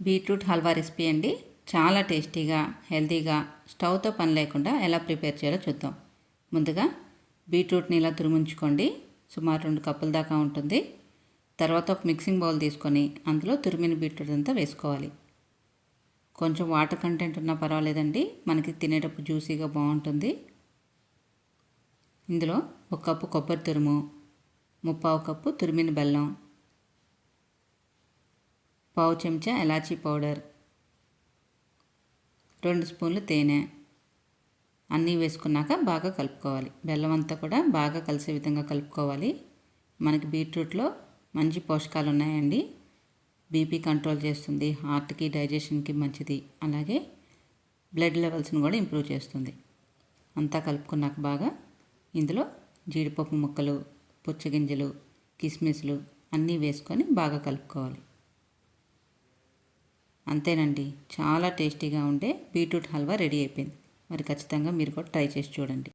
Beetroot halwa recipe అండి. చాలా టేస్టీగా హెల్తీగా స్టవ్తో పని లేకుండా ఎలా ప్రిపేర్ చేయాలో చూద్దాం. ముందుగా బీట్రూట్ని ఇలా తురిమించుకోండి. సుమారు 2 కప్పుల దాకా ఉంటుంది. తర్వాత ఒక మిక్సింగ్ బౌల్ తీసుకొని అందులో తురిమిన బీట్రూట్ అంతా వేసుకోవాలి. కొంచెం వాటర్ కంటెంట్ ఉన్నా పర్వాలేదండి, మనకి తినేటప్పుడు జ్యూసీగా బాగుంటుంది. ఇందులో 1 కప్పు కొబ్బరి తురుము, 1/4 కప్పు తురిమిన బెల్లం, 1/2 చెంచా ఎలాచీ పౌడర్, 2 స్పూన్లు తేనె అన్నీ వేసుకున్నాక బాగా కలుపుకోవాలి. బెల్లం అంతా కూడా బాగా కలిసే విధంగా కలుపుకోవాలి. మనకి బీట్రూట్లో మంచి పోషకాలు ఉన్నాయండి. బీపీ కంట్రోల్ చేస్తుంది, హార్ట్కి డైజెషన్కి మంచిది, అలాగే బ్లడ్ లెవెల్స్ని కూడా ఇంప్రూవ్ చేస్తుంది. అంతా కలుపుకున్నాక బాగా ఇందులో జీడిపప్పు ముక్కలు, పుచ్చగింజలు, కిస్మిస్లు అన్నీ వేసుకొని బాగా కలుపుకోవాలి. అంతేనండి, చాలా టేస్టీగా ఉండే బీట్రూట్ హల్వా రెడీ అయిపోయింది. మరి ఖచ్చితంగా మీరు కూడా ట్రై చేసి చూడండి.